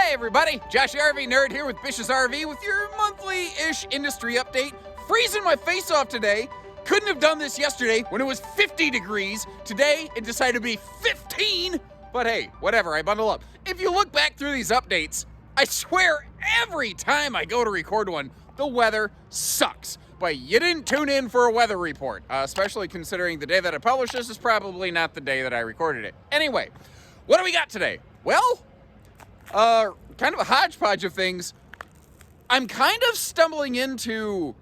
Hey everybody, Josh the RV Nerd here with Bish's RV with your monthly-ish industry update. Freezing my face off today. Couldn't have done this yesterday when it was 50 degrees. Today it decided to be 15, but hey, whatever, I bundle up. If you look back through these updates, I swear every time I go to record one, the weather sucks. But you didn't tune in for a weather report, especially considering the day that I published this is probably not the day that I recorded it. Anyway, what do we got today? Well, kind of a hodgepodge of things. I'm kind of stumbling into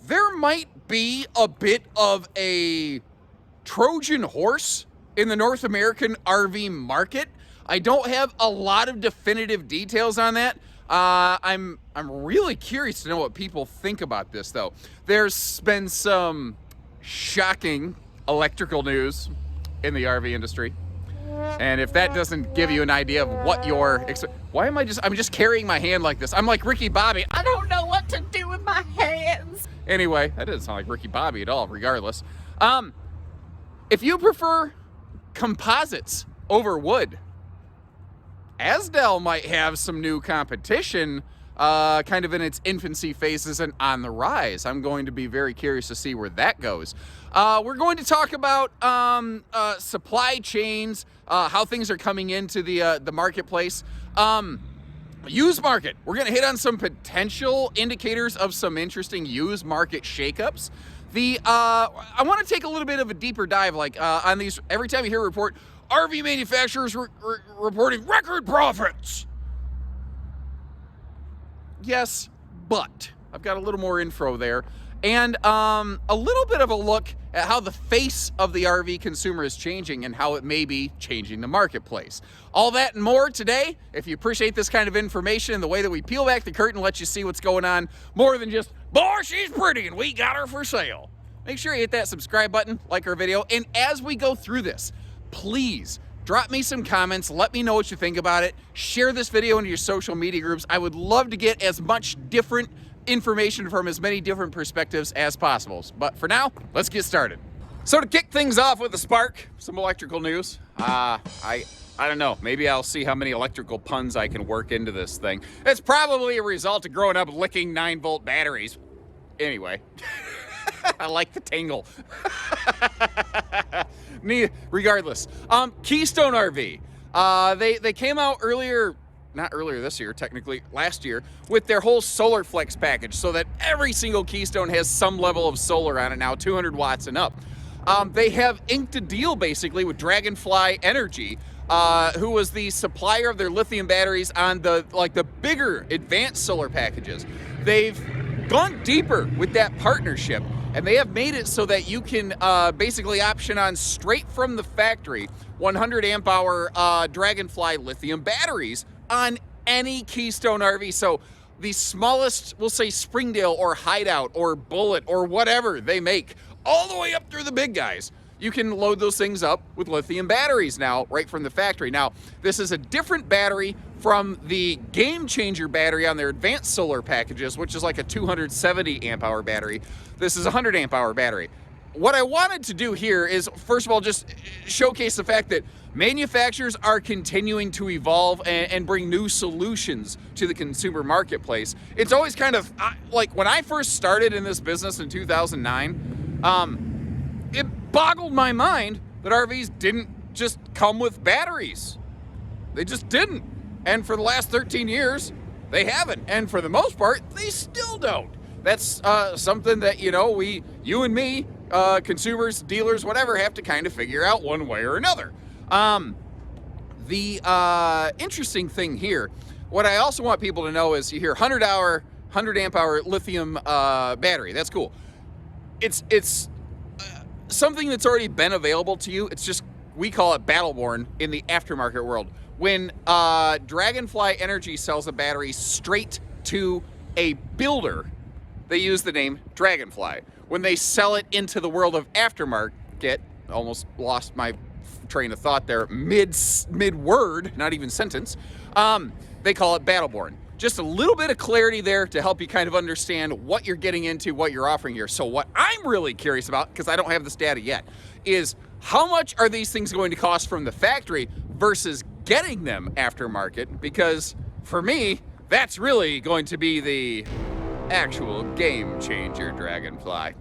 there might be a bit of a Trojan horse in the North American RV market. I don't have a lot of definitive details on that. I'm really curious to know what people think about this, though. There's been some shocking electrical news in the RV industry. And if that doesn't give you an idea of what you're... Why am I'm just carrying my hand like this. I'm like Ricky Bobby. I don't know what to do with my hands. Anyway, that doesn't sound like Ricky Bobby at all, regardless. If you prefer composites over wood, Asdel might have some new competition kind of in its infancy phases and on the rise. I'm going to be very curious to see where that goes. We're going to talk about supply chains, how things are coming into the marketplace. Used market. We're going to hit on some potential indicators of some interesting used market shakeups. I want to take a little bit of a deeper dive, like on these. Every time you hear a report, RV manufacturers reporting record profits. Yes, but I've got a little more info there. And a little bit of a look at how the face of the RV consumer is changing and how it may be changing the marketplace. All that and more today. If you appreciate this kind of information and the way that we peel back the curtain and let you see what's going on, more than just, boy, she's pretty and we got her for sale. Make sure you hit that subscribe button, like our video, and as we go through this, please drop me some comments, let me know what you think about it, share this video into your social media groups. I would love to get as much different information from as many different perspectives as possible. But for now, let's get started. So to kick things off with a spark, some electrical news. I don't know, maybe I'll see how many electrical puns I can work into this thing. It's probably a result of growing up licking 9-volt batteries. Anyway, I like the tingle. Regardless, Keystone RV, they came out not earlier this year, technically last year, with their whole SolarFlex package, so that every single Keystone has some level of solar on it now, 200 watts and up. They have inked a deal basically with Dragonfly Energy, who was the supplier of their lithium batteries on the bigger advanced solar packages. They've gone deeper with that partnership, and they have made it so that you can basically option on straight from the factory 100 amp hour Dragonfly lithium batteries on any Keystone RV. So the smallest, we'll say Springdale or Hideout or Bullet or whatever they make, all the way up through the big guys, you can load those things up with lithium batteries now, right from the factory. Now, this is a different battery from the Game Changer battery on their advanced solar packages, which is like a 270 amp hour battery. This is a 100 amp hour battery. What I wanted to do here is, first of all, just showcase the fact that manufacturers are continuing to evolve and bring new solutions to the consumer marketplace. It's always kind of like when I first started in this business in 2009, it boggled my mind that RVs didn't just come with batteries. They just didn't. And for the last 13 years, they haven't. And for the most part, they still don't. That's something that, you and me, consumers, dealers, whatever, have to kind of figure out one way or another. The interesting thing here, what I also want people to know is you hear 100 amp hour lithium battery. That's cool. It's something that's already been available to you. It's just, we call it Battleborn in the aftermarket world. When Dragonfly Energy sells a battery straight to a builder, they use the name Dragonfly. When they sell it into the world of aftermarket, almost lost my train of thought there, mid-word, not even sentence, they call it Battleborn. Just a little bit of clarity there to help you kind of understand what you're getting into, what you're offering here. So what I'm really curious about, because I don't have this data yet, is how much are these things going to cost from the factory versus getting them aftermarket? Because for me, that's really going to be the actual game changer, Dragonfly.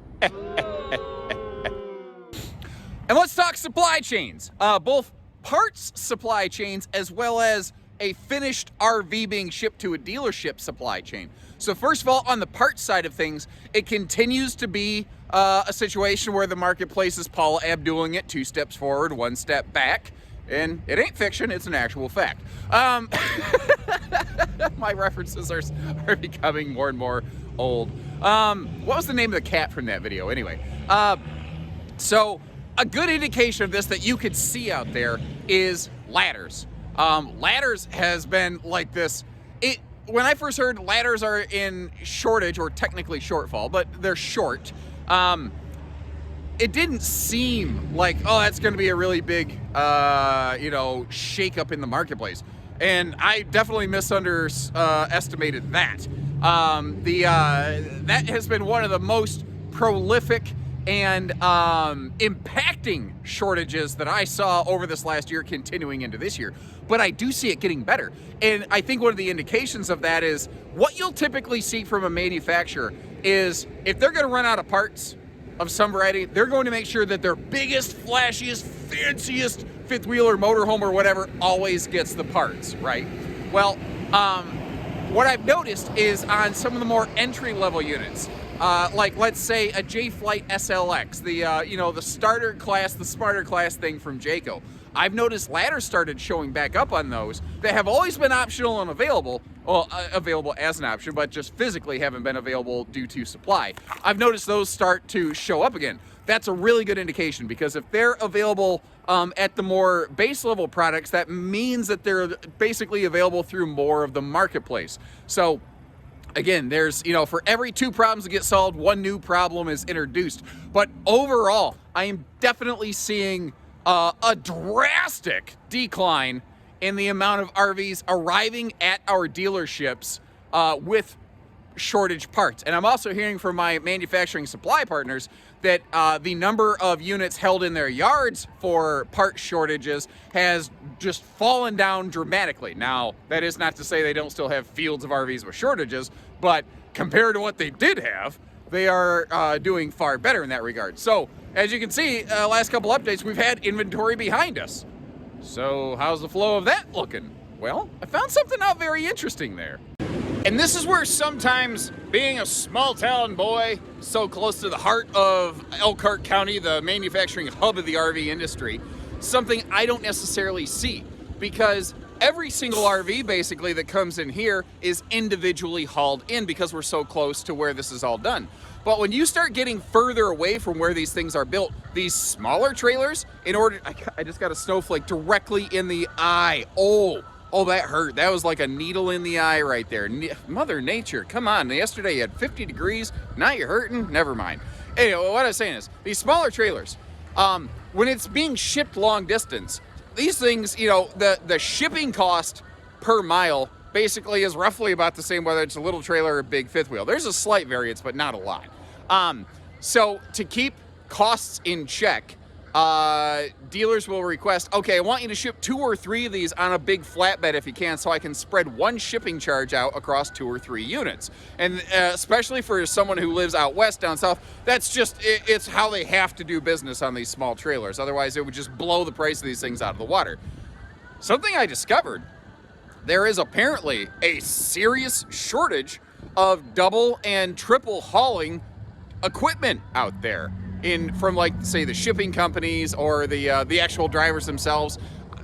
And let's talk supply chains, both parts supply chains as well as a finished RV being shipped to a dealership supply chain. So first of all, on the parts side of things, it continues to be a situation where the marketplace is Paula Abduling it, 2 steps forward, 1 step back. And it ain't fiction, it's an actual fact. My references are becoming more and more old. What was the name of the cat from that video anyway? So a good indication of this that you could see out there is ladders. Ladders has been like this. When I first heard ladders are in shortage, or technically shortfall, but they're short, it didn't seem like, oh, that's going to be a really big, shake up in the marketplace. And I definitely estimated that. That has been one of the most prolific and impacting shortages that I saw over this last year, continuing into this year. But I do see it getting better. And I think one of the indications of that is what you'll typically see from a manufacturer is if they're going to run out of parts of some variety, they're going to make sure that their biggest, flashiest, fanciest fifth wheel or motorhome or whatever always gets the parts, right? Well, what I've noticed is on some of the more entry-level units, like let's say a J-Flight SLX, the starter class, the smarter class thing from Jayco. I've noticed ladders started showing back up on those that have always been optional and available, well, available as an option, but just physically haven't been available due to supply. I've noticed those start to show up again. That's a really good indication, because if they're available at the more base level products, that means that they're basically available through more of the marketplace. So again, there's, for every 2 problems that get solved, 1 new problem is introduced. But overall, I am definitely seeing a drastic decline in the amount of RVs arriving at our dealerships with shortage parts. And I'm also hearing from my manufacturing supply partners that the number of units held in their yards for part shortages has just fallen down dramatically. Now, that is not to say they don't still have fields of RVs with shortages, but compared to what they did have, they are doing far better in that regard. So, as you can see, last couple updates, we've had inventory behind us. So, how's the flow of that looking? Well, I found something out very interesting there. And this is where sometimes being a small town boy, so close to the heart of Elkhart County, the manufacturing hub of the RV industry, something I don't necessarily see, because every single RV basically that comes in here is individually hauled in because we're so close to where this is all done. But when you start getting further away from where these things are built, these smaller trailers, I just got a snowflake directly in the eye. Oh, that hurt. That was like a needle in the eye right there. Mother Nature, come on. Yesterday you had 50 degrees, now you're hurting? Never mind. Anyway, what I was saying is, these smaller trailers, when it's being shipped long distance, these things, the shipping cost per mile basically is roughly about the same whether it's a little trailer or a big fifth wheel. There's a slight variance, but not a lot. So to keep costs in check, dealers will request, okay, I want you to ship 2 or 3 of these on a big flatbed if you can, so I can spread 1 shipping charge out across 2 or 3 units. And especially for someone who lives out west, down south, that's just, it's how they have to do business on these small trailers. Otherwise, it would just blow the price of these things out of the water. Something I discovered, there is apparently a serious shortage of double and triple hauling equipment out there. From, like, say, the shipping companies or the actual drivers themselves.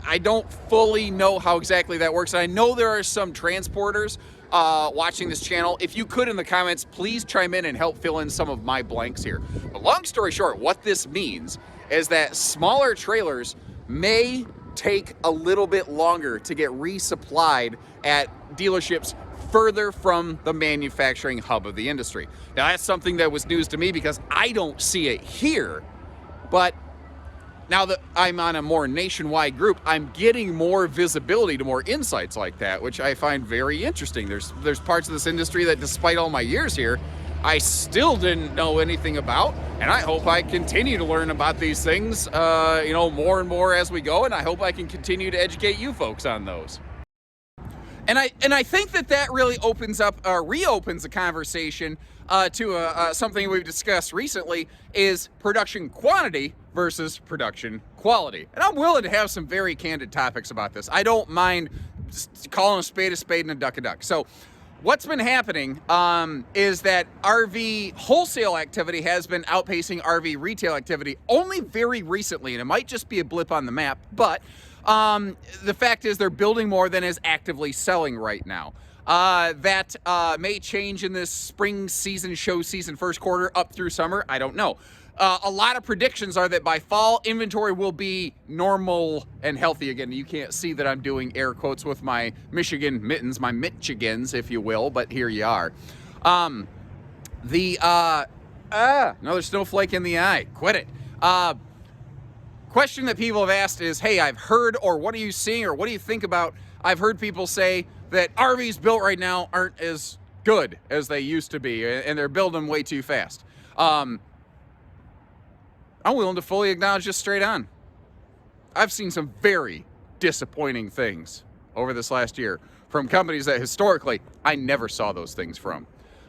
I don't fully know how exactly that works. I know there are some transporters watching this channel. If you could, in the comments, please chime in and help fill in some of my blanks here. But long story short, what this means is that smaller trailers may take a little bit longer to get resupplied at dealerships further from the manufacturing hub of the industry. Now, that's something that was news to me because I don't see it here, but now that I'm on a more nationwide group, I'm getting more visibility to more insights like that, which I find very interesting. There's parts of this industry that, despite all my years here, I still didn't know anything about, and I hope I continue to learn about these things, more and more as we go, and I hope I can continue to educate you folks on those. And I think that really opens up, reopens the conversation to something we've discussed recently, is production quantity versus production quality. And I'm willing to have some very candid topics about this. I don't mind calling a spade and a duck. So what's been happening is that RV wholesale activity has been outpacing RV retail activity only very recently, and it might just be a blip on the map, but the fact is they're building more than is actively selling right now. That may change in this spring season, show season, first quarter up through summer. I don't know. A lot of predictions are that by fall, inventory will be normal and healthy again. You can't see that I'm doing air quotes with my Michigan mittens, my Michigans, if you will, but here you are. Another snowflake in the eye. Quit it. Question that people have asked is, hey, I've heard, or what are you seeing, or what do you think about? I've heard people say that RVs built right now aren't as good as they used to be, and they're building them way too fast. I'm willing to fully acknowledge this straight on. I've seen some very disappointing things over this last year from companies that historically I never saw those things from.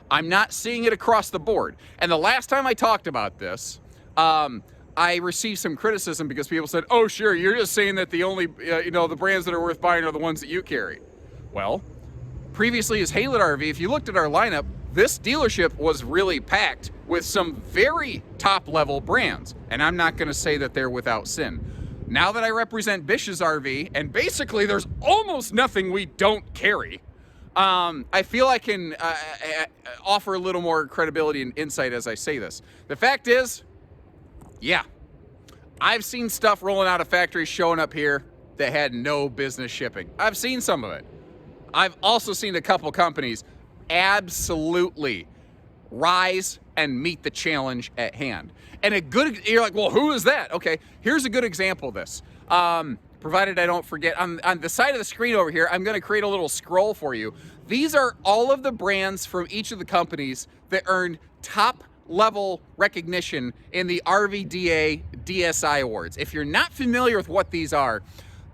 I'm not seeing it across the board. And the last time I talked about this, I received some criticism because people said, oh, sure, you're just saying that the only, the brands that are worth buying are the ones that you carry. Well, previously as Haylett RV, if you looked at our lineup, this dealership was really packed with some very top-level brands, and I'm not going to say that they're without sin. Now that I represent Bish's RV, and basically there's almost nothing we don't carry, I feel I can offer a little more credibility and insight as I say this. The fact is, yeah, I've seen stuff rolling out of factories showing up here that had no business shipping. I've seen some of it. I've also seen a couple companies absolutely rise and meet the challenge at hand. And you're like, well, who is that? Okay, here's a good example of this. Provided I don't forget, on the side of the screen over here, I'm gonna create a little scroll for you. These are all of the brands from each of the companies that earned top level recognition in the RVDA DSI Awards. If you're not familiar with what these are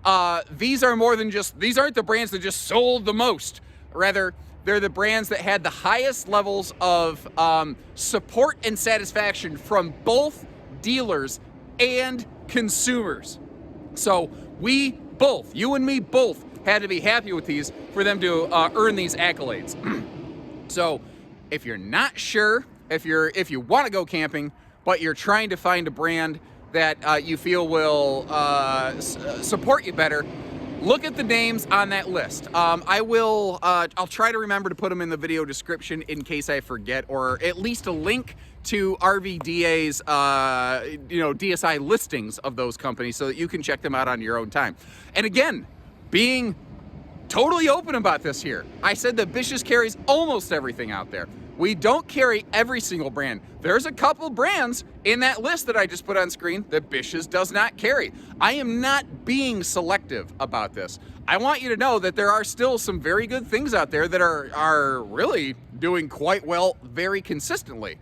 more than just, these aren't the brands that just sold the most. Rather, they're the brands that had the highest levels of support and satisfaction from both dealers and consumers. So we both, you and me both, had to be happy with these for them to earn these accolades. So if you're not sure, if you want to go camping, but you're trying to find a brand that you feel will support you better, look at the names on that list. I'll try to remember to put them in the video description in case I forget, or at least a link to RVDA's, DSI listings of those companies so that you can check them out on your own time. And again, being totally open about this here, I said that Bish's carries almost everything out there. We don't carry every single brand. There's a couple brands in that list that I just put on screen that Bish's does not carry. I am not being selective about this. I want you to know that there are still some very good things out there that are really doing quite well very consistently.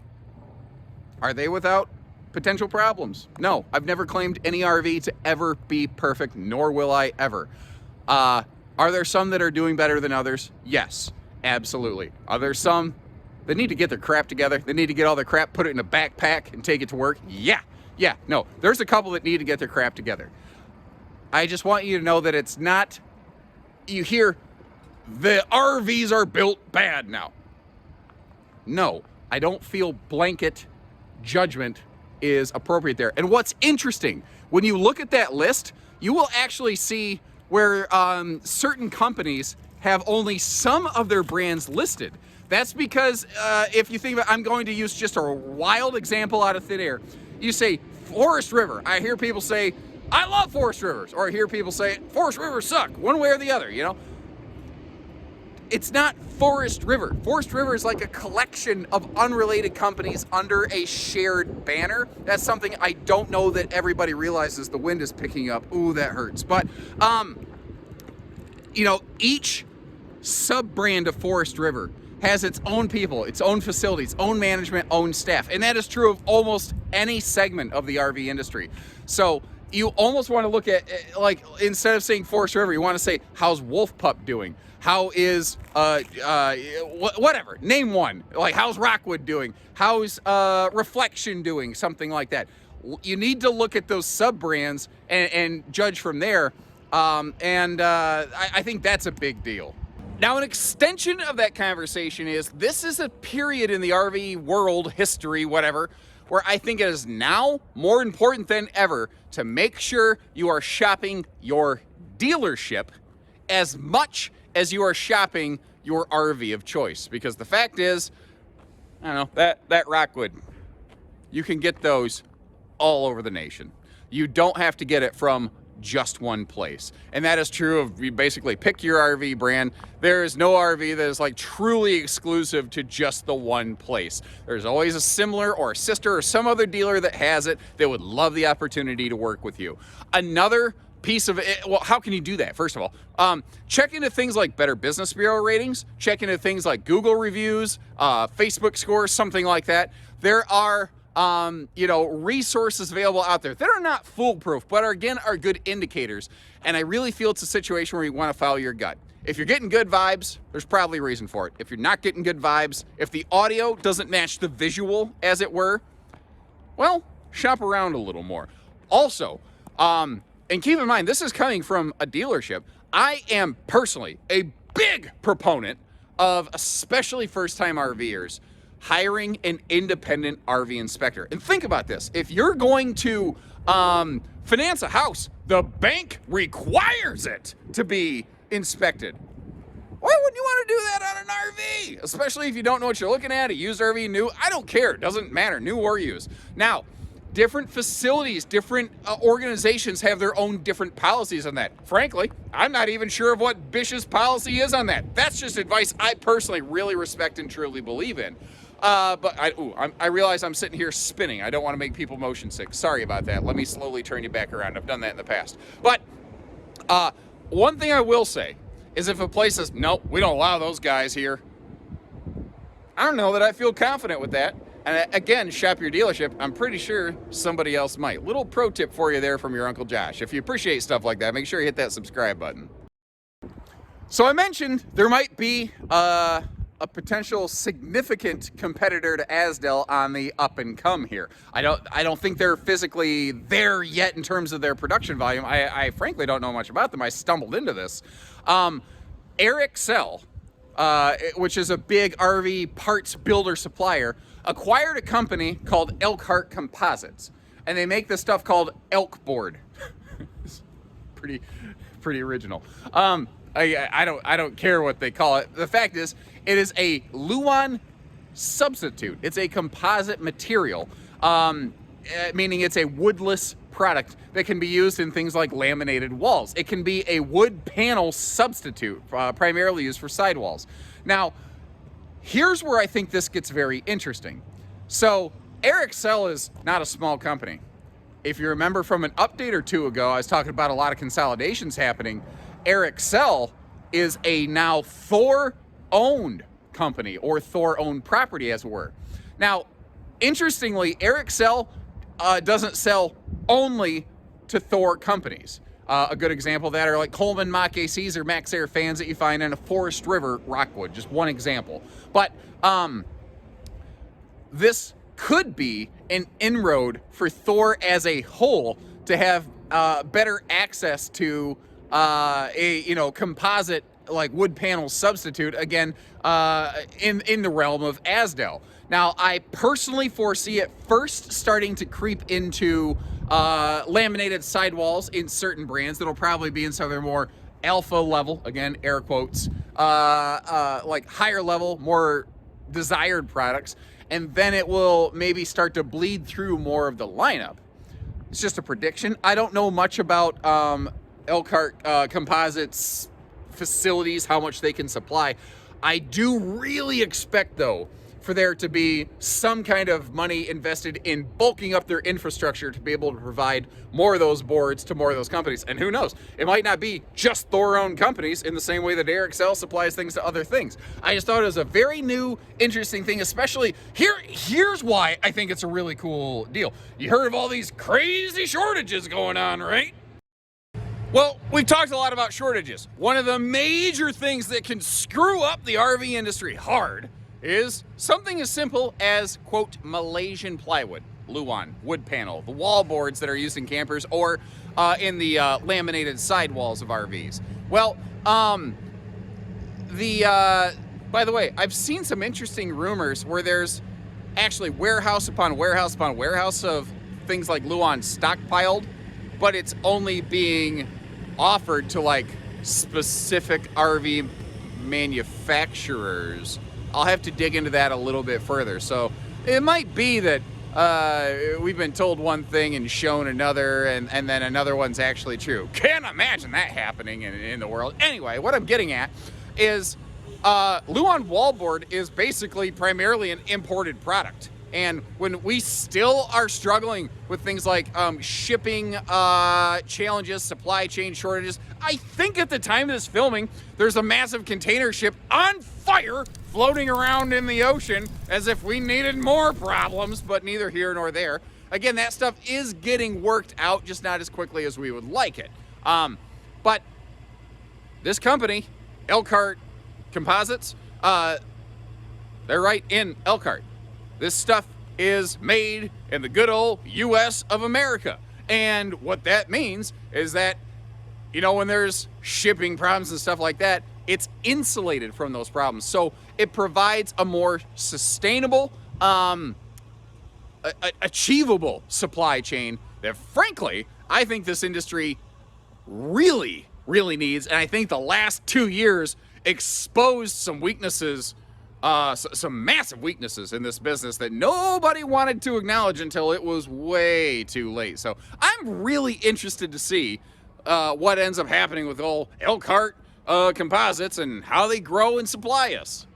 Are they without potential problems? No, I've never claimed any RV to ever be perfect, nor will I ever. Are there some that are doing better than others? Yes, absolutely. Are there some that need to get their crap together? They need to get all their crap, put it in a backpack, and take it to work? Yeah, no. There's a couple that need to get their crap together. I just want you to know that it's not, you hear, the RVs are built bad now. No, I don't feel blanket judgment is appropriate there. And what's interesting, when you look at that list, you will actually see where certain companies have only some of their brands listed. That's because if you think about, I'm going to use just a wild example out of thin air. You say Forest River. I hear people say, I love Forest Rivers. Or I hear people say, Forest Rivers suck, one way or the other, you know? It's not Forest River. Forest River is like a collection of unrelated companies under a shared banner. That's something I don't know that everybody realizes. The wind is picking up. Ooh, that hurts. But, each sub-brand of Forest River has its own people, its own facilities, own management, own staff. And that is true of almost any segment of the RV industry. So you almost want to look at, like, instead of saying Forest River, you want to say, how's Wolf Pup doing? How is whatever, name one. Like, how's Rockwood doing? How's Reflection doing? Something like that. You need to look at those sub brands and judge from there. I think that's a big deal. Now, an extension of that conversation is, this is a period in the RV world, history, whatever, where I think it is now more important than ever to make sure you are shopping your dealership as much as you are shopping your RV of choice. Because the fact is, I don't know, that Rockwood, you can get those all over the nation. You don't have to get it from just one place. And that is true of, you basically pick your RV brand. There is no RV that is like truly exclusive to just the one place. There's always a similar or a sister or some other dealer that has it that would love the opportunity to work with you. Another piece of it, well, how can you do that? First of all, check into things like Better Business Bureau ratings, check into things like Google reviews, Facebook scores, something like that. There are resources available out there that are not foolproof, but are good indicators. And I really feel it's a situation where you want to follow your gut. If you're getting good vibes, there's probably a reason for it. If you're not getting good vibes, if the audio doesn't match the visual, as it were, well, shop around a little more. Also, and keep in mind, this is coming from a dealership. I am personally a big proponent of, especially first-time RVers, hiring an independent RV inspector. And think about this. If you're going to finance a house, the bank requires it to be inspected. Why wouldn't you want to do that on an RV? Especially if you don't know what you're looking at, a used RV, new, I don't care. It doesn't matter, new or used. Now, different facilities, different organizations have their own different policies on that. Frankly, I'm not even sure of what Bish's policy is on that. That's just advice I personally really respect and truly believe in. But I realize I'm sitting here spinning. I don't want to make people motion sick. Sorry about that. Let me slowly turn you back around. I've done that in the past. But one thing I will say is, if a place says, nope, we don't allow those guys here, I don't know that I feel confident with that. And again, shop your dealership. I'm pretty sure somebody else might. Little pro tip for you there from your Uncle Josh. If you appreciate stuff like that, make sure you hit that subscribe button. So I mentioned there might be a potential significant competitor to Asdell on the up and come here. I don't think they're physically there yet in terms of their production volume. I frankly don't know much about them. I stumbled into this. Excel, which is a big RV parts builder supplier, acquired a company called Elkhart Composites, and they make this stuff called Elkboard. It's pretty original. I don't care what they call it. The fact is, it is a Luan substitute. It's a composite material, meaning it's a woodless product that can be used in things like laminated walls. It can be a wood panel substitute, primarily used for sidewalls. Now, here's where I think this gets very interesting. So, Excel is not a small company. If you remember from an update or two ago, I was talking about a lot of consolidations happening. Excel is a now Thor-owned company, or Thor-owned property, as it were. Now, interestingly, Excel doesn't sell only to Thor companies. A good example of that are like Coleman Mach ACs or Max Air fans that you find in a Forest River Rockwood, just one example. But this could be an inroad for Thor as a whole to have better access to a composite like wood panel substitute, again, in the realm of Asdell. Now, I personally foresee it first starting to creep into laminated sidewalls in certain brands. That'll probably be in some of their more alpha level, again, air quotes, like higher level, more desired products. And then it will maybe start to bleed through more of the lineup. It's just a prediction. I don't know much about Elkhart Composites facilities, how much they can supply. I do really expect, though, for there to be some kind of money invested in bulking up their infrastructure to be able to provide more of those boards to more of those companies. And who knows, it might not be just Thor-owned companies in the same way that Excel supplies things to other things. I just thought it was a very new, interesting thing, especially here's why I think it's a really cool deal. You heard of all these crazy shortages going on, right? Well, we've talked a lot about shortages. One of the major things that can screw up the RV industry hard is something as simple as, quote, Malaysian plywood, Luan, wood panel, the wall boards that are used in campers or in the laminated sidewalls of RVs. Well, by the way, I've seen some interesting rumors where there's actually warehouse upon warehouse upon warehouse of things like Luan stockpiled, but it's only being offered to like specific RV manufacturers. I'll have to dig into that a little bit further. So it might be that we've been told one thing and shown another, and then another one's actually true. Can't imagine that happening in the world. Anyway, what I'm getting at is Luan wallboard is basically primarily an imported product. And when we still are struggling with things like shipping challenges, supply chain shortages, I think at the time of this filming, there's a massive container ship on fire floating around in the ocean as if we needed more problems, but neither here nor there. Again, that stuff is getting worked out, just not as quickly as we would like it. But this company, Elkboard Composites, they're right in Elkhart. This stuff is made in the good old U.S. of America. And what that means is that, you know, when there's shipping problems and stuff like that, it's insulated from those problems. So it provides a more sustainable, achievable supply chain that, frankly, I think this industry really, really needs. And I think the last 2 years exposed some weaknesses, some massive weaknesses in this business that nobody wanted to acknowledge until it was way too late. So I'm really interested to see what ends up happening with old Elkboard Composites and how they grow and supply us.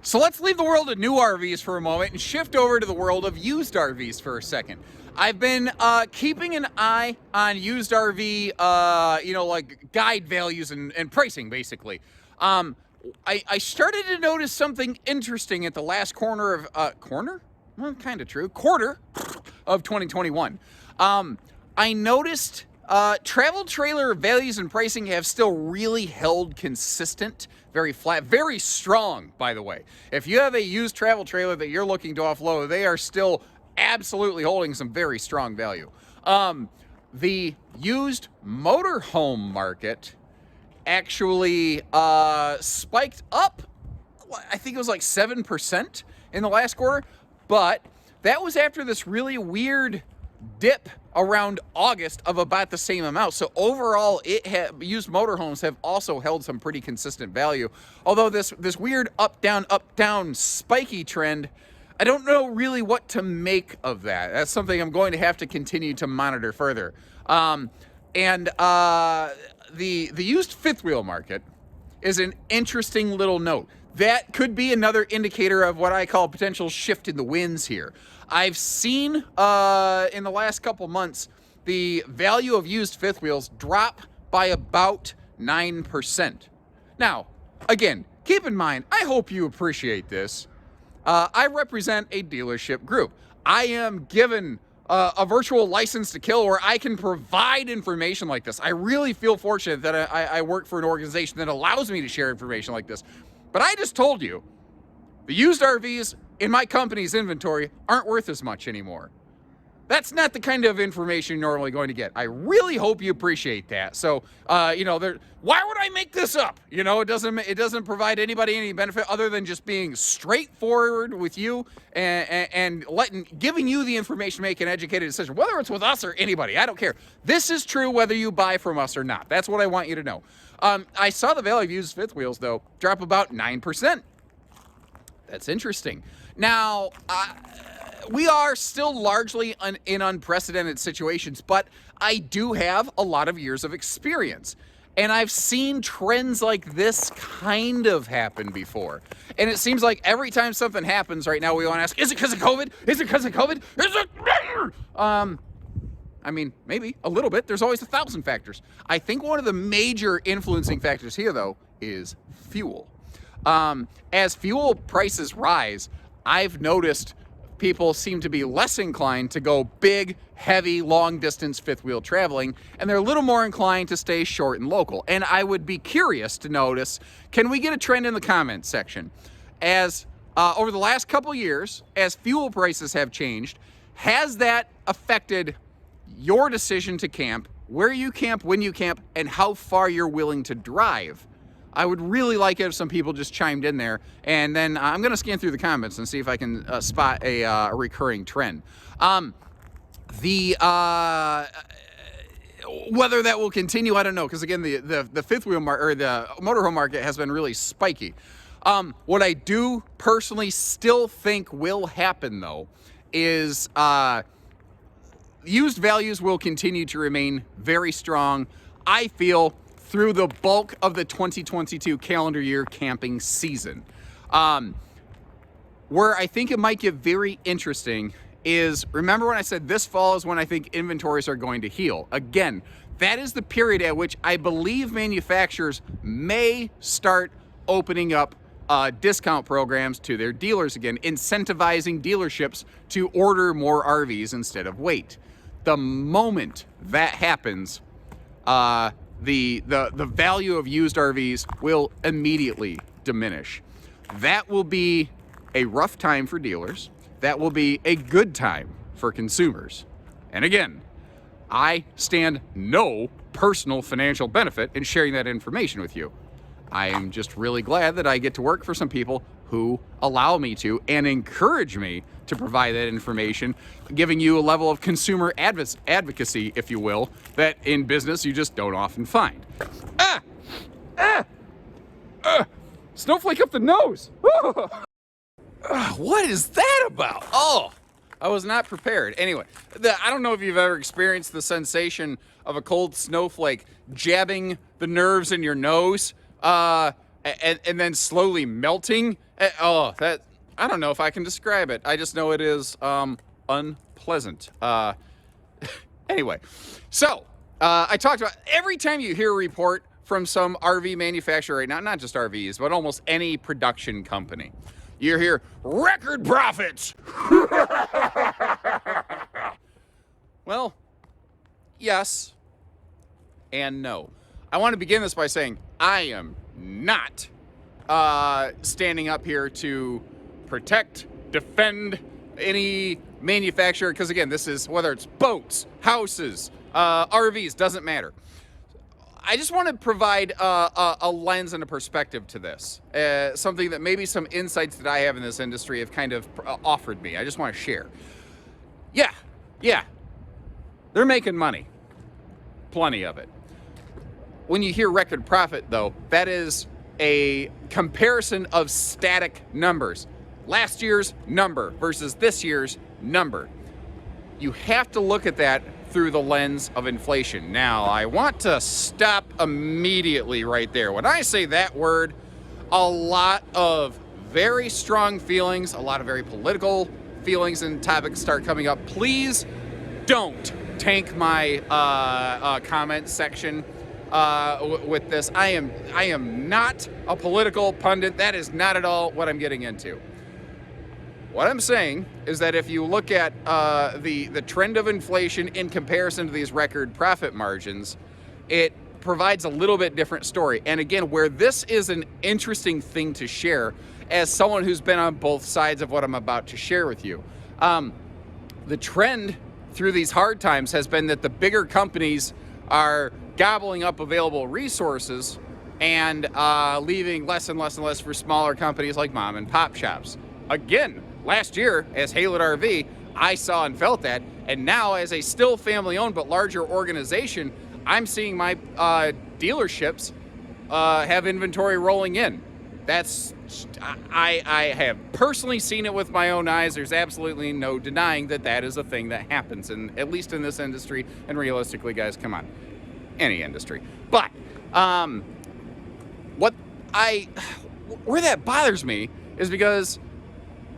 So let's leave the world of new RVs for a moment and shift over to the world of used RVs for a second. I've been keeping an eye on used RV, you know, like guide values and pricing, basically. I started to notice something interesting at the last quarter of, quarter? Well, kind of true. Quarter of 2021. I noticed travel trailer values and pricing have still really held consistent, very flat, very strong, by the way. If you have a used travel trailer that you're looking to offload, they are still absolutely holding some very strong value. The used motorhome market actually spiked up, I think it was like 7% in the last quarter, but that was after this really weird dip around August of about the same amount. So overall, used motorhomes have also held some pretty consistent value. Although this weird up down spiky trend, I don't know really what to make of that. That's something I'm going to have to continue to monitor further. The used fifth wheel market is an interesting little note. That could be another indicator of what I call a potential shift in the winds here. I've seen in the last couple months the value of used fifth wheels drop by about 9%. Now, again, keep in mind, I hope you appreciate this. I represent a dealership group. I am given a virtual license to kill where I can provide information like this. I really feel fortunate that I work for an organization that allows me to share information like this. But I just told you, the used RVs in my company's inventory aren't worth as much anymore. That's not the kind of information you're normally going to get. I really hope you appreciate that. So, you know, why would I make this up? You know, it doesn't provide anybody any benefit other than just being straightforward with you and giving you the information to make an educated decision, whether it's with us or anybody. I don't care. This is true whether you buy from us or not. That's what I want you to know. I saw the value of used fifth wheels, though, drop about 9%. That's interesting. Now, we are still largely in unprecedented situations, but I do have a lot of years of experience. And I've seen trends like this kind of happen before. And it seems like every time something happens right now, we want to ask, is it because of COVID? Is it because of COVID? Is it? I mean, maybe a little bit. There's always 1,000 factors. I think one of the major influencing factors here, though, is fuel. As fuel prices rise, I've noticed people seem to be less inclined to go big, heavy, long-distance fifth-wheel traveling, and they're a little more inclined to stay short and local. And I would be curious to notice, can we get a trend in the comments section? As over the last couple years, as fuel prices have changed, has that affected your decision to camp, where you camp, when you camp, and how far you're willing to drive? I would really like it if some people just chimed in there, and then I'm going to scan through the comments and see if I can spot a recurring trend. Whether that will continue, I don't know, because again, the fifth wheel or the motorhome market has been really spiky. What I do personally still think will happen, though, is used values will continue to remain very strong, I feel, through the bulk of the 2022 calendar year camping season. Where I think it might get very interesting is, remember when I said this fall is when I think inventories are going to heal? Again, that is the period at which I believe manufacturers may start opening up discount programs to their dealers again, incentivizing dealerships to order more RVs instead of wait. The moment that happens, the value of used RVs will immediately diminish. That will be a rough time for dealers. That will be a good time for consumers. And again, I stand no personal financial benefit in sharing that information with you. I am just really glad that I get to work for some people who allow me to and encourage me to provide that information, giving you a level of consumer advocacy, if you will, that in business you just don't often find. Snowflake up the nose. What is that about? Oh, I was not prepared. Anyway, I don't know if you've ever experienced the sensation of a cold snowflake jabbing the nerves in your nose, and then slowly melting. I don't know if I can describe it. I just know it is unpleasant. Anyway, so I talked about every time you hear a report from some RV manufacturer right now, not just RVs, but almost any production company, you hear record profits. Well, yes and no. I want to begin this by saying I am not standing up here to protect, defend any manufacturer, because again, this is, whether it's boats, houses, RVs, doesn't matter. I just want to provide a lens and a perspective to this, something that maybe some insights that I have in this industry have kind of offered me. I just want to share. Yeah, they're making money, plenty of it. When you hear record profit, though, that is a comparison of static numbers. Last year's number versus this year's number. You have to look at that through the lens of inflation. Now, I want to stop immediately right there. When I say that word, a lot of very strong feelings, a lot of very political feelings and topics start coming up. Please don't tank my comment section with this. I am not a political pundit. That is not at all what I'm getting into. What I'm saying is that if you look at the trend of inflation in comparison to these record profit margins, it provides a little bit different story. And again, where this is an interesting thing to share as someone who's been on both sides of what I'm about to share with you. The trend through these hard times has been that the bigger companies are gobbling up available resources and leaving less and less and less for smaller companies like mom and pop shops. Again, last year as Haylett RV, I saw and felt that, and now as a still family-owned but larger organization, I'm seeing my dealerships have inventory rolling in. I have personally seen it with my own eyes. There's absolutely no denying that that is a thing that happens, and at least in this industry, and realistically, guys, come on, any industry. But where that bothers me is because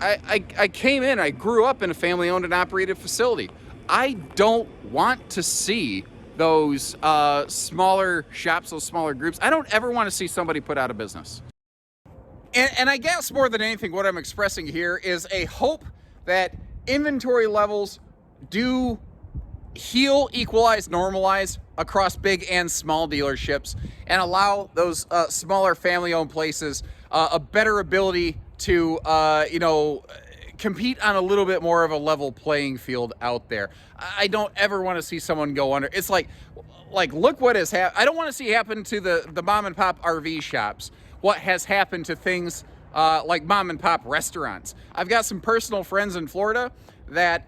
I came in, I grew up in a family-owned and operated facility. I don't want to see those smaller shops, those smaller groups. I don't ever want to see somebody put out of business. And I guess more than anything, what I'm expressing here is a hope that inventory levels do heal, equalize, normalize across big and small dealerships and allow those smaller family-owned places a better ability to, compete on a little bit more of a level playing field out there. I don't ever want to see someone go under. It's like look what has happened. I don't want to see happen to the mom and pop RV shops what has happened to things like mom and pop restaurants. I've got some personal friends in Florida that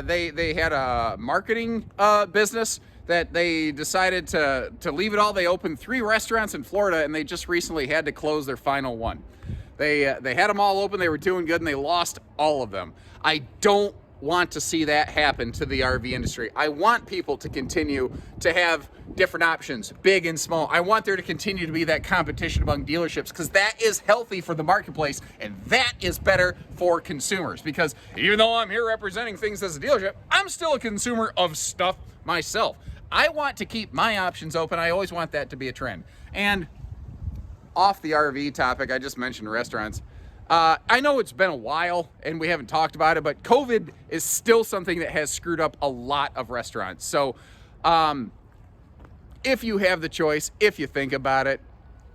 they had a marketing business that they decided to leave it all. They opened 3 restaurants in Florida, and they just recently had to close their final one. They had them all open, they were doing good, and they lost all of them. I don't want to see that happen to the RV industry. I want people to continue to have different options, big and small. I want there to continue to be that competition among dealerships, because that is healthy for the marketplace, and that is better for consumers. Because even though I'm here representing things as a dealership, I'm still a consumer of stuff myself. I want to keep my options open. I always want that to be a trend. And off the RV topic, I just mentioned restaurants. I know it's been a while and we haven't talked about it, but COVID is still something that has screwed up a lot of restaurants. So if you have the choice, if you think about it,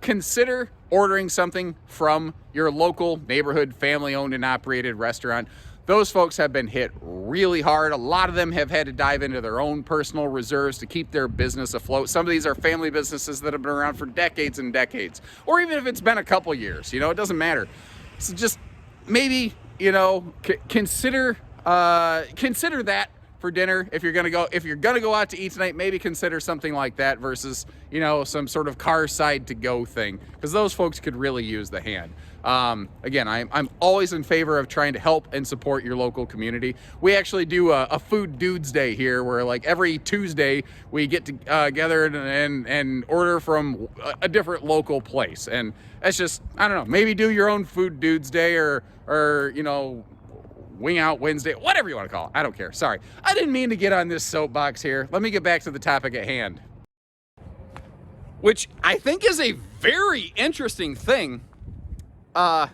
consider ordering something from your local neighborhood family-owned and operated restaurant. Those folks have been hit really hard. A lot of them have had to dive into their own personal reserves to keep their business afloat. Some of these are family businesses that have been around for decades and decades, or even if it's been a couple years, it doesn't matter. So just maybe, consider that for dinner. If you're gonna go out to eat tonight, maybe consider something like that versus, some sort of car side to go thing, because those folks could really use the hand. Again, I'm always in favor of trying to help and support your local community. We actually do a Food Dudes Day here, where like every Tuesday we get together and order from a different local place. And that's just, I don't know, maybe do your own Food Dudes Day or Wing Out Wednesday, whatever you want to call it. I don't care. Sorry. I didn't mean to get on this soapbox here. Let me get back to the topic at hand, which I think is a very interesting thing. There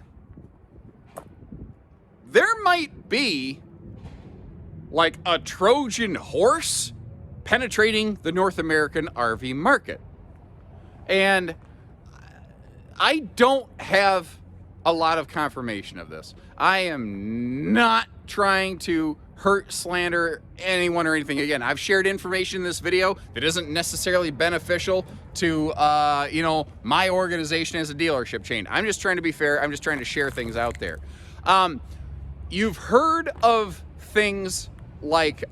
might be like a Trojan horse penetrating the North American RV market. And I don't have a lot of confirmation of this. I am not trying to hurt, slander anyone or anything. Again, I've shared information in this video that isn't necessarily beneficial to, my organization as a dealership chain. I'm just trying to be fair. I'm just trying to share things out there. You've heard of things like,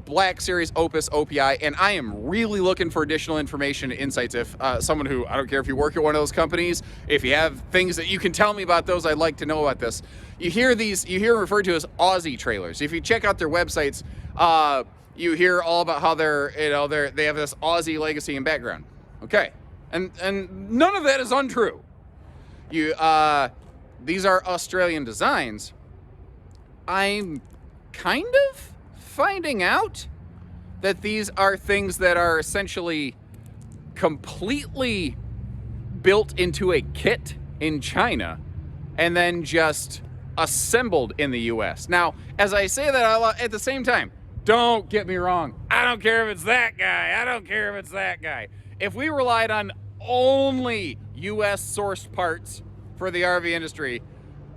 Black Series, Opus, OPI, and I am really looking for additional information and insights. If someone who, I don't care if you work at one of those companies, if you have things that you can tell me about those, I'd like to know about this. You hear referred to as Aussie trailers. If you check out their websites, you hear all about how they have this Aussie legacy and background. Okay, and none of that is untrue. These are Australian designs. I'm kind of finding out that these are things that are essentially completely built into a kit in China and then just assembled in the US. Now, as I say that at the same time, don't get me wrong. I don't care if it's that guy. I don't care if it's that guy. If we relied on only US sourced parts for the RV industry,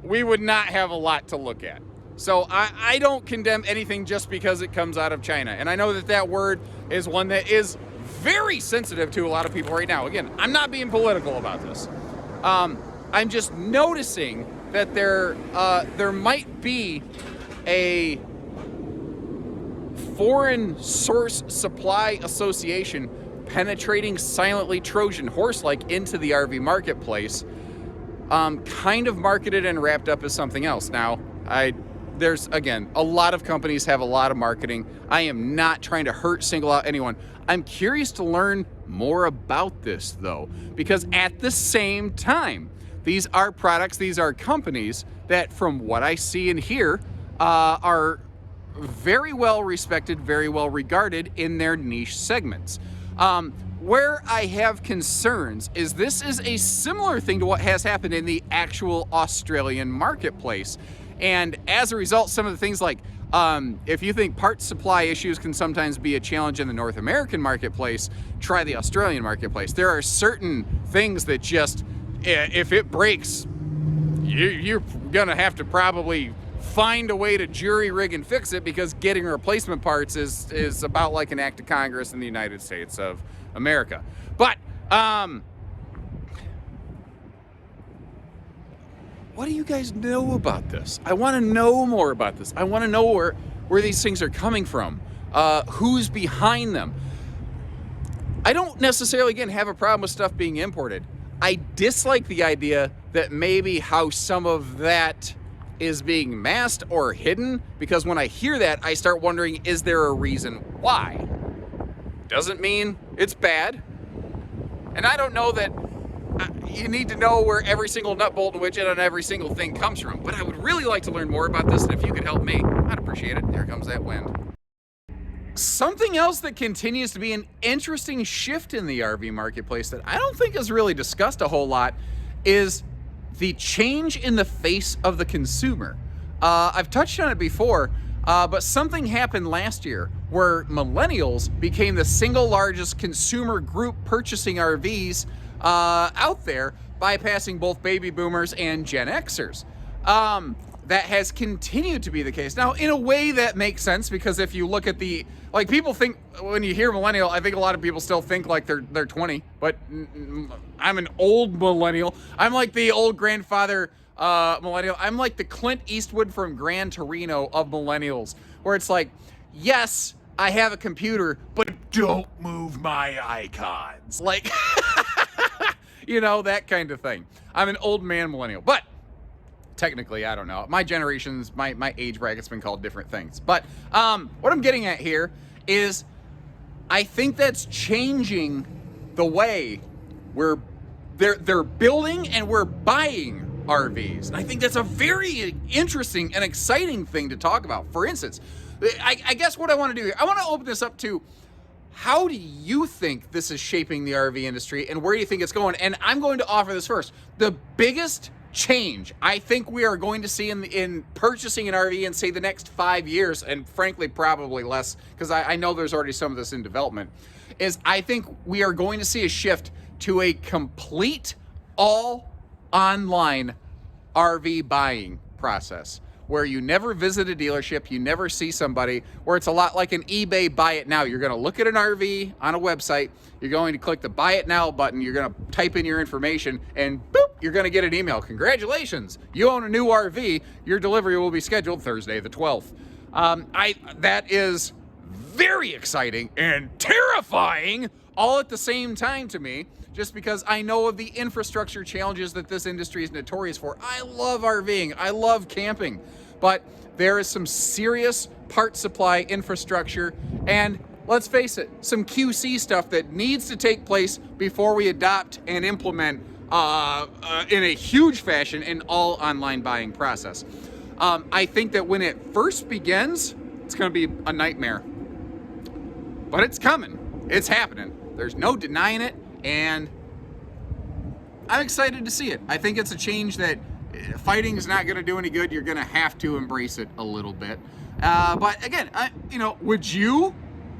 we would not have a lot to look at. So I don't condemn anything just because it comes out of China. And I know that word is one that is very sensitive to a lot of people right now. Again, I'm not being political about this. I'm just noticing that there might be a foreign source supply association penetrating silently Trojan horse-like into the RV marketplace, kind of marketed and wrapped up as something else. Now, there's, again, a lot of companies have a lot of marketing. I am not trying to single out anyone. I'm curious to learn more about this, though, because at the same time, these are products, these are companies that, from what I see and hear, are very well respected, very well regarded in their niche segments. Where I have concerns is this is a similar thing to what has happened in the actual Australian marketplace. And as a result, some of the things like, if you think parts supply issues can sometimes be a challenge in the North American marketplace, try the Australian marketplace. There are certain things that just, if it breaks, you're gonna have to probably find a way to jury rig and fix it, because getting replacement parts is about like an act of Congress in the United States of America. But what do you guys know about this? I want to know more about this. I want to know where these things are coming from, who's behind them. I don't necessarily, again, have a problem with stuff being imported. I dislike the idea that maybe how some of that is being masked or hidden, because when I hear that, I start wondering, is there a reason why? Doesn't mean it's bad. And I don't know that you need to know where every single nut, bolt, and widget on every single thing comes from, but I would really like to learn more about this, and if you could help me, I'd appreciate it. There comes that wind. Something else that continues to be an interesting shift in the RV marketplace that I don't think is really discussed a whole lot is the change in the face of the consumer. I've touched on it before, but something happened last year where millennials became the single largest consumer group purchasing RVs out there, bypassing both baby boomers and Gen Xers. That has continued to be the case. Now, in a way that makes sense, because if you look at the, like, people think, when you hear millennial, I think a lot of people still think like they're 20, but I'm an old millennial. I'm like the old grandfather millennial. I'm like the Clint Eastwood from Gran Torino of millennials, where it's like, yes, I have a computer, but don't move my icons. Like, you know, that kind of thing. I'm an old man millennial, but technically, I don't know. My generation's, my age bracket's been called different things. But what I'm getting at here is I think that's changing the way they're building and we're buying RVs. And I think that's a very interesting and exciting thing to talk about. For instance, I guess what I want to do here, I want to open this up to, how do you think this is shaping the RV industry, and where do you think it's going? And I'm going to offer this first. The biggest change I think we are going to see in purchasing an RV in, say, the next 5 years, and frankly probably less, because I know there's already some of this in development, is I think we are going to see a shift to a complete all online RV buying process, where you never visit a dealership, you never see somebody, where it's a lot like an eBay buy it now. You're gonna look at an RV on a website, you're going to click the buy it now button, you're gonna type in your information, and boop, you're gonna get an email. Congratulations, you own a new RV, your delivery will be scheduled Thursday the 12th. That is very exciting and terrifying all at the same time to me, just because I know of the infrastructure challenges that this industry is notorious for. I love RVing, I love camping, but there is some serious part supply infrastructure, and let's face it, some QC stuff that needs to take place before we adopt and implement in a huge fashion an all online buying process. I think that when it first begins, it's gonna be a nightmare, but it's coming, it's happening. There's no denying it, and I'm excited to see it. I think it's a change that fighting is not going to do any good. You're going to have to embrace it a little bit. But again, you know, would you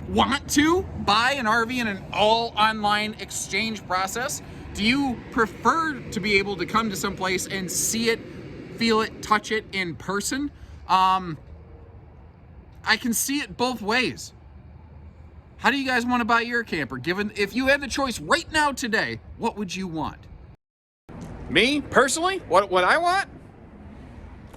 want to buy an RV in an all online exchange process? Do you prefer to be able to come to some place and see it, feel it, touch it in person? I can see it both ways. How do you guys want to buy your camper? Given, if you had the choice right now today, what would you want? Me, personally, what I want?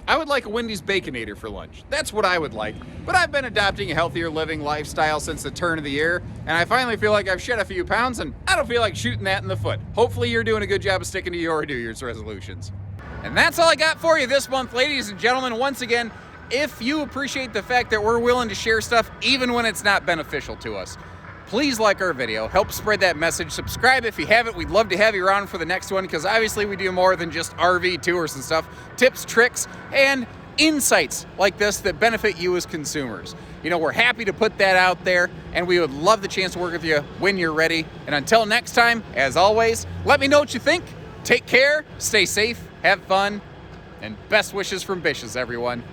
I would like a Wendy's Baconator for lunch. That's what I would like. But I've been adopting a healthier living lifestyle since the turn of the year, and I finally feel like I've shed a few pounds, and I don't feel like shooting that in the foot. Hopefully you're doing a good job of sticking to your New Year's resolutions. And that's all I got for you this month, ladies and gentlemen. Once again, if you appreciate the fact that we're willing to share stuff even when it's not beneficial to us, please like our video, help spread that message, subscribe if you haven't. We'd love to have you around for the next one, because obviously we do more than just RV tours and stuff, tips, tricks, and insights like this that benefit you as consumers. You know, we're happy to put that out there, and we would love the chance to work with you when you're ready. And until next time, as always, let me know what you think. Take care, stay safe, have fun, And best wishes from Bishes, everyone.